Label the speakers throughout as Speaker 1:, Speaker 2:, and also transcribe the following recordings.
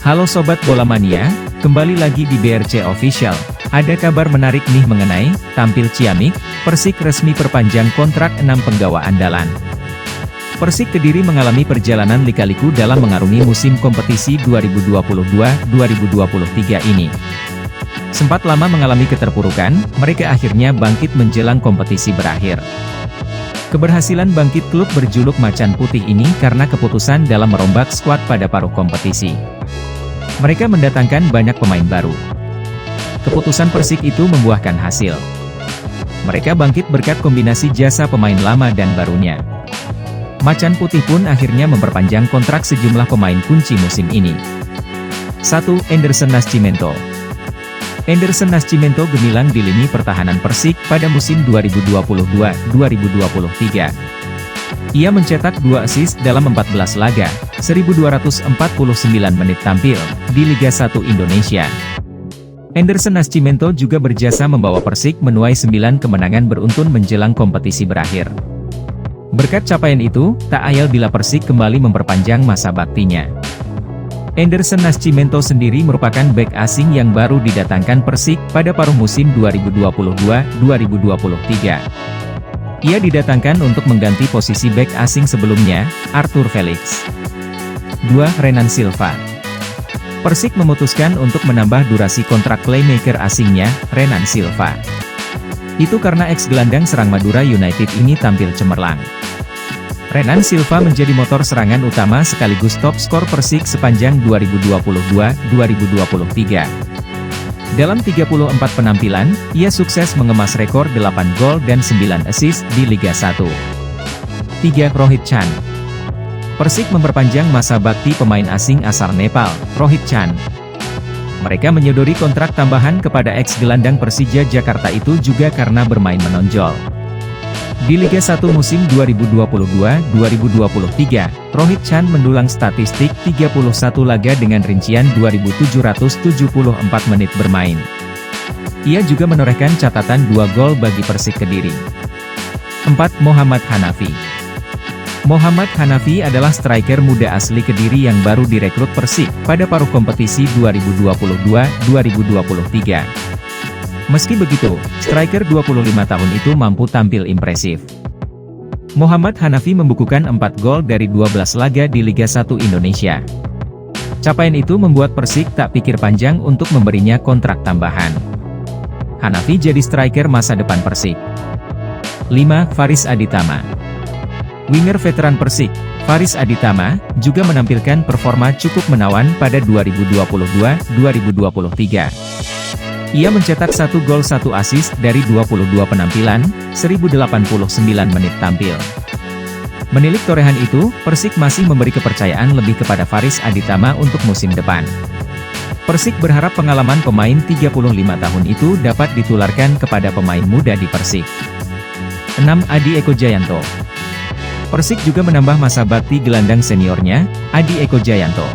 Speaker 1: Halo Sobat Bola Mania, kembali lagi di BRC Official. Ada kabar menarik nih mengenai tampil Ciamik, Persik resmi perpanjang kontrak 6 penggawa andalan. Persik Kediri mengalami perjalanan lika-liku dalam mengarungi musim kompetisi 2022-2023 ini. Sempat lama mengalami keterpurukan, mereka akhirnya bangkit menjelang kompetisi berakhir. Keberhasilan bangkit klub berjuluk Macan Putih ini karena keputusan dalam merombak skuad pada paruh kompetisi. Mereka mendatangkan banyak pemain baru. Keputusan Persik itu membuahkan hasil. Mereka bangkit berkat kombinasi jasa pemain lama dan barunya. Macan Putih pun akhirnya memperpanjang kontrak sejumlah pemain kunci musim ini. 1. Anderson Nascimento. Anderson Nascimento gemilang di lini pertahanan Persik pada musim 2022-2023. Ia mencetak 2 assist dalam 14 laga, 1.249 menit tampil, di Liga 1 Indonesia. Anderson Nascimento juga berjasa membawa Persik menuai 9 kemenangan beruntun menjelang kompetisi berakhir. Berkat capaian itu, tak ayal bila Persik kembali memperpanjang masa baktinya. Anderson Nascimento sendiri merupakan bek asing yang baru didatangkan Persik pada paruh musim 2022-2023. Ia didatangkan untuk mengganti posisi bek asing sebelumnya, Arthur Felix. 2. Renan Silva. Persik memutuskan untuk menambah durasi kontrak playmaker asingnya, Renan Silva. Itu karena ex-gelandang serang Madura United ini tampil cemerlang. Renan Silva menjadi motor serangan utama sekaligus top skor Persik sepanjang 2022-2023. Dalam 34 penampilan, ia sukses mengemas rekor 8 gol dan 9 assist di Liga 1. 3. Rohit Chan. Persik memperpanjang masa bakti pemain asing asal Nepal, Rohit Chan. Mereka menyodori kontrak tambahan kepada ex-gelandang Persija Jakarta itu juga karena bermain menonjol. Di Liga 1 musim 2022-2023, Rohit Chan mendulang statistik 31 laga dengan rincian 2.774 menit bermain. Ia juga menorehkan catatan 2 gol bagi Persik Kediri. 4. Mohammad Hanafi. Mohammad Hanafi adalah striker muda asli Kediri yang baru direkrut Persik pada paruh kompetisi 2022-2023. Meski begitu, striker 25 tahun itu mampu tampil impresif. Mohammad Hanafi membukukan 4 gol dari 12 laga di Liga 1 Indonesia. Capaian itu membuat Persik tak pikir panjang untuk memberinya kontrak tambahan. Hanafi jadi striker masa depan Persik. 5. Faris Aditama. Winger veteran Persik, Faris Aditama, juga menampilkan performa cukup menawan pada 2022-2023. Ia mencetak 1 gol 1 assist dari 22 penampilan, 1.089 menit tampil. Menilik torehan itu, Persik masih memberi kepercayaan lebih kepada Faris Aditama untuk musim depan. Persik berharap pengalaman pemain 35 tahun itu dapat ditularkan kepada pemain muda di Persik. 6. Adi Eko Jayanto. Persik juga menambah masa bakti gelandang seniornya, Adi Eko Jayanto.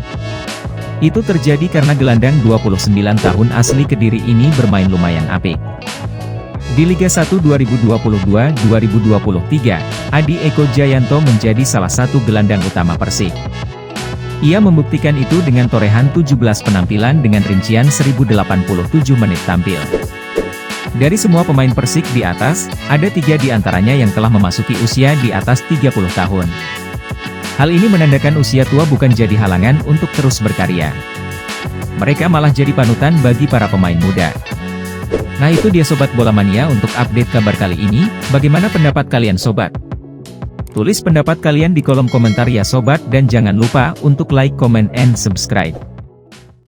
Speaker 1: Itu terjadi karena gelandang 29 tahun asli Kediri ini bermain lumayan apik. Di Liga 1 2022-2023, Adi Eko Jayanto menjadi salah satu gelandang utama Persik. Ia membuktikan itu dengan torehan 17 penampilan dengan rincian 1.087 menit tampil. Dari semua pemain Persik di atas, ada 3 di antaranya yang telah memasuki usia di atas 30 tahun. Hal ini menandakan usia tua bukan jadi halangan untuk terus berkarya. Mereka malah jadi panutan bagi para pemain muda. Nah itu dia Sobat Bola Mania untuk update kabar kali ini, bagaimana pendapat kalian Sobat? Tulis pendapat kalian di kolom komentar ya Sobat dan jangan lupa untuk like, comment, and subscribe.